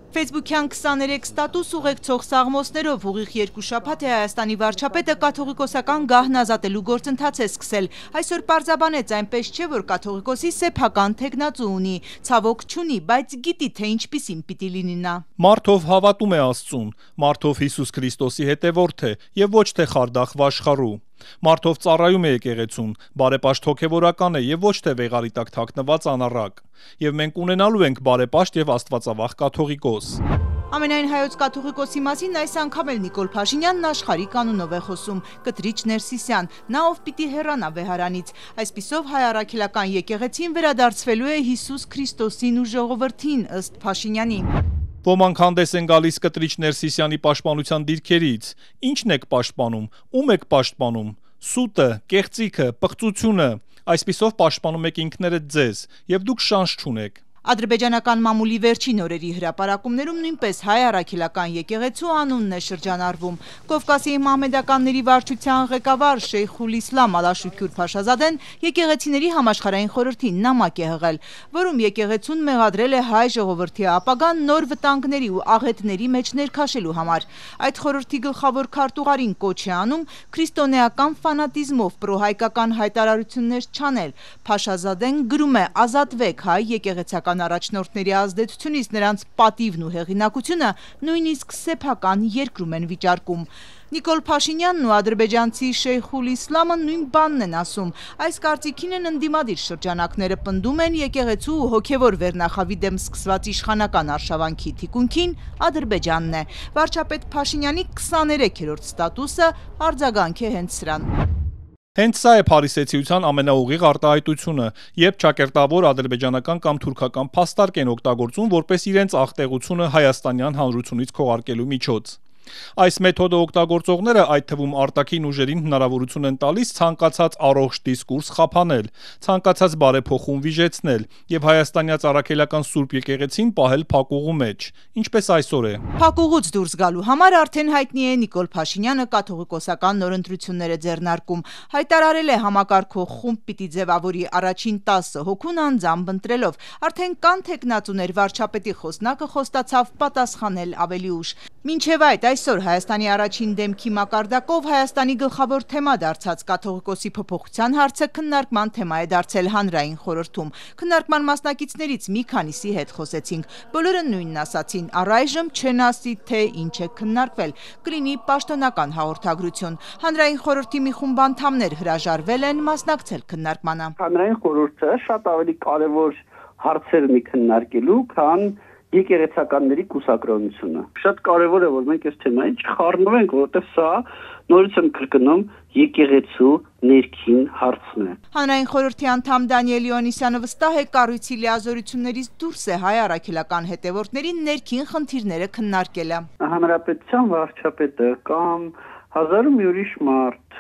Facebook-յան 23 ստատուս ուղեկցող սաղմոսներով ուղիղ 2 շաբաթ է Հայաստանի վարչապետը կաթողիկոսական գահն ազատելու գործընթաց է սկսել։ Այսօր պարզաբանեց, այնպես չէ, որ կաթողիկոսի սեփական թեկնածու ունի, ցավոք չունի, բայց գիտի, թե ինչպիսին պիտի լինի նա։ Մարդով հավատում է Աստծուն, մարդով Հիսուս Քրիստոսի հետևորդ է եւ ոչ թե խարդախ վաշխառու։ Մարդով ծառայում է եկեղեցուն, բարեպաշտ հոգևորական է եւ ոչ թե վեղարի տակ թաքնված անառակ։ Եվ մենք ունենալու ենք բարեպաշտ եւ աստվածավախ կաթողիկոս։ Ամենայն հայոց կաթողիկոսի մասին այս անգամ էլ Նիկոլ Փաշինյանն աշխարհի կանոնով է խոսում, կտրիչ Ներսիսյան, նա ով պիտի հեռանա վեհարանից։ Այսպիսով հայ առաքելական եկեղեցին վերադարձվելու է Հիսուս Քրիստոսին ու ժողովրդին, ըստ Փաշինյանի։ Ոմանք հանդես են գալիս կտրիչ Ներսիսյանի պաշտպանության դիրքերից։ Ինչն եք պաշտպանում, ում եք պաշտպանում։ Սուտը, կեղծիքը, պղծությունը, այսպիսով պաշտպանում եք ինքներդ ձեզ, եւ դուք շանս չունեք։ Ադրբեջանական մամուլի վերջին օրերի հրապարակումներում նույնպես հայ առաքելական եկեղեցու անունն է շրջանառվում։ Կովկասի մահմեդականների վարչության ղեկավար Շեյխուլ Իսլամ Ալաշուքյուր Փաշազադեն եկեղեցիների համաշխարհային խորհրդին նամակ է հղել, որում եկեղեցուն մեղադրել է հայ ժողովրդի ապագան նոր վտանգների ու աղետների մեջ ներքաշելու համար։ Այդ խորհրդի գլխավոր քարտուղարին կոչ է անում քրիստոնեական ֆանատիզմով պրոհայկական հայտարարություններ չանել։ Փաշազադեն գրում է. «Ազատվեք հայ եկեղեցական առաջնորդների ազդեցությունից, նրանց պատիվն ու հեղինակությունը նույնիսկ սեփական երկրում են վիճարկում»։ Նիկոլ Փաշինյանն ու ադրբեջանցի Շեյխուլ Իսլամը նույն բանն են ասում։ Այս կարծիքին են ընդդիմադիր շրջանակները, պնդում են եկեղեցու ու հոգևոր վերնախավի դեմ սկսված իշխանական արշավանքի թիկունքին Ադրբեջանն է։ Վարչապետ Փաշինյանի 23-րդ ստատուսը արձագանք է հենց սրան։ Հենց սա է փարիսեցիության ամենաուղիղ արտահայտությունը, երբ ճակերտավոր ադրբեջանական կամ թուրքական փաստարկ են օգտագործում որպես իրենց աղտեղությունը հայաստանյան հանրությունից քողարկելու միջոց։ Այս մեթոդը օգտագործողները, այդ թվում արտաքին ուժերին հնարավորություն են տալիս ցանկացած առողջ դիսկուրս խափանել, ցանկացած բարեփոխում վիժեցնել եւ հայաստանյաց առաքելական Սուրբ եկեղեցին պահել փակուղու մեջ, ինչպես այսօր է։ Փակուղուց դուրս գալու համար արդեն հայտնի է Նիկոլ Փաշինյանը կաթողիկոսական նոր ընտրություններ է ձեռնարկում, հայտարարել է համակարգող խումբ պիտի ձևավորի առաջին 10 հոգուն անձամբ ընտրելով, արդեն կան թեկնածուներ, վարչապետի խոսնակը խոստացավ պատասխանել ավելի ուշ։ Մինչև այդ այսօր Հայաստանի առաջին դեմքի մակարդակով Հայաստանի գլխավոր թեմա դարձած կաթողիկոսի փոփոխության հարցը քննարկման թեմա է դարձել հանրային խորհրդում։ Քննարկման մասնակիցներից մի քանիսի հետ խոսեցինք։ Բոլորը նույնն ասացին, առայժմ չեն ասի, թե ինչ է քննարկվել, կլինի պաշտոնական հաղորդագրություն։ Հանրային խորհրդի մի խումբ անդամներ հրաժարվել են մասնակցել քննարկմանը։ Հանրային խորհուրդը շատ ավելի կարևոր հարցեր ունի քննարկելու, քան եկեղեցականների կուսակրոնությունը։ Շատ կարևոր է, որ մենք այս թեմային չխառնվենք, որովհետև սա նորից եմ կրկնում եկեղեցու ներքին հարցն է։ Հանրային խորհրդի անդամ Դանիել Իոնիսյանը վստահ է, կառույցի լիազորություններից դուրս է հայ առաքելական հետևորդների ներքին խնդիրները քննարկելը։ Հանրապետության վարչապետը կամ հազարում մի ուրիշ մարդ,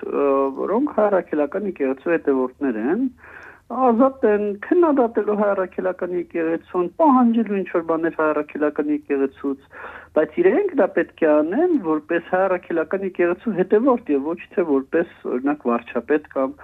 որոնք հայ առաքելական եկեղեցու հետևորդներ են, ազատ են քննադատելու հայ առաքելական եկեղեցուն, պահանջելու ինչ-որ բաներ հայ առաքելական եկեղեցուց, բայց իրենք դա պետք է անեն որպես հայ առաքելական եկեղեցու հետևորդ եւ ոչ թե որպես օրինակ վարչապետ կամ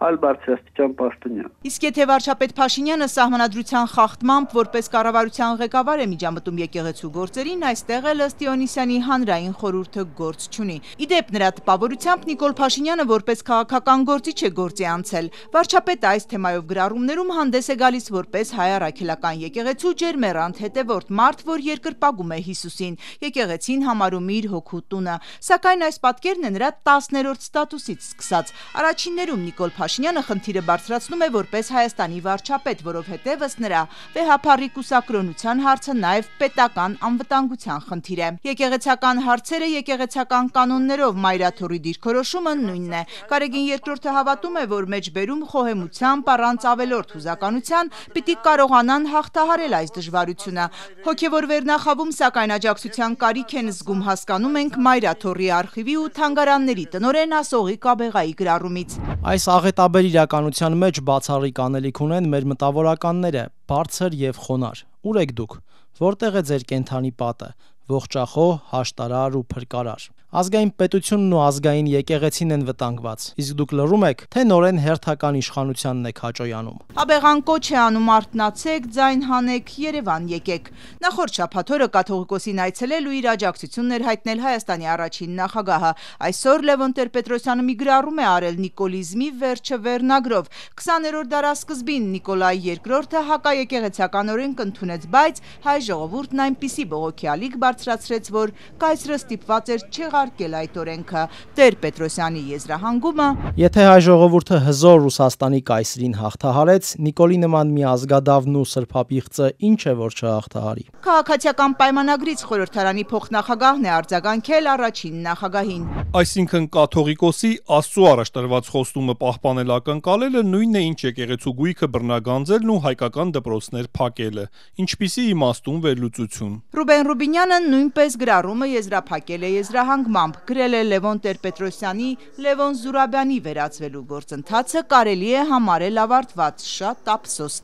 այլ բարձրաստիճան պաշտոնյա։ Իսկ եթե վարչապետ Փաշինյանը սահմանադրության խախտմամբ որպես կառավարության ղեկավար է միջամտում եկեղեցու գործերին, այստեղ էլ ըստ Իոնիսյանի հանրային խորհուրդը գործ չունի։ Իդեպ նրա տպավորությամբ Նիկոլ Փաշինյանը որպես քաղաքական գործիչ է գործի անցել։ Վարչապետը այս թեմայով գրառումներում հանդես է գալիս որպես հայ առաքելական եկեղեցու ջերմեռանդ հետևորդ, մարդ, որ երկրպագում է Հիսուսին, եկեղեցին համարում իր հոգու տունը։ Սակայն այս պատկերն է նրա 10-րդ ստատուսից սկսած։ Առաջիններում Նիկոլ Փաշինյանը խնդիրը բարձրացնում է որպես Հայաստանի վարչապետ, որովհետև ըստ նրա վեհափառի կուսակրոնության հարցը նաև պետական անվտանգության խնդիր է։ Եկեղեցական հարցերը եկեղեցական կանոններով մայրաթորի դիրքորոշումը նույնն է։ Կարեգին II հավատում է, որ մեջբերում խոհեմությամբ առանց ավելորդ հուզականության պիտի կարողանան հաղթահարել այս դժվարությունը։ Հոգևոր վերնախավում սակայն աջակցության կարիք են զգում, հասկանում ենք մայրաթորի արխիվի ու թանգարանների տնօրեն Ասողի Կաբեղայի գրառումից։ Այս աղետաբեր իրականության մեջ բացառիկ անելիք ունեն մեր մտավորականները, բարձր եւ խոնար։ Ուր եք դուք։ Որտեղ է ձեր կենթանի պատը։ ողջախոհ, հաշտարար ու փրկարար։ Ազգային պետությունն ու ազգային եկեղեցին են վտանգված, իսկ դուք լռում եք, թե նորեն հերթական իշխանությանն եք հաճոյանում։ Աբեղան կոչ է անում արթնացեք, ձայն հանեք, Երևան եկեք։ Նախորդ շաբաթ օրը կաթողիկոսին այցելել ու իր աջակցություններ հայտնել Հայաստանի առաջին նախագահը։ Այսօր Լևոն Տեր-Պետրոսյանը մի գրառում է արել նիկոլիզմի վերջը վերնագրով։ 20-րդ դարասկզբին Նիկոլայ II-ը հակաեկեղեցական օրենք ընդունեց, բայց հայ ժողովուրդն այնպիսի բողոքի ալիք բարձրացրեց, որ կայսրը ստիպված էր չեղարկել այդ օրենքը։ Տեր-Պետրոսյանի եզրահանգումը. Եթե հայ ժողովուրդը հզոր Ռուսաստանի կայսրին հաղթահարեց, Նիկոլի նման մի ազգադավն ու սրբապիղծը ինչ է որ չհաղթահարի։ Քաղաքացիական պայմանագրից խորհրդարանի փոխնախագահն է արձագանքել առաջին նախագահին։ Այսինքն կաթողիկոսի Աստծո առաջ տրված խոստումը պահպանել ակնկալելը նույնն է ինչ եկեղեցու գույքը բռնագանձելն ու հայկական դպրոցներ փակելը։ Ինչպիսի իմաստուն վերլուծություն։ Ռուբեն Ռուբինյանը նույնպես գրառումը եզրափակել է եզրահանգմամբ, գրել է Լևոն Տեր-Պետրոսյանի Լևոն Զուրաբյանի վերածվելու գործընթացը կարելի է համարել ավարտված, շատ ափսոս։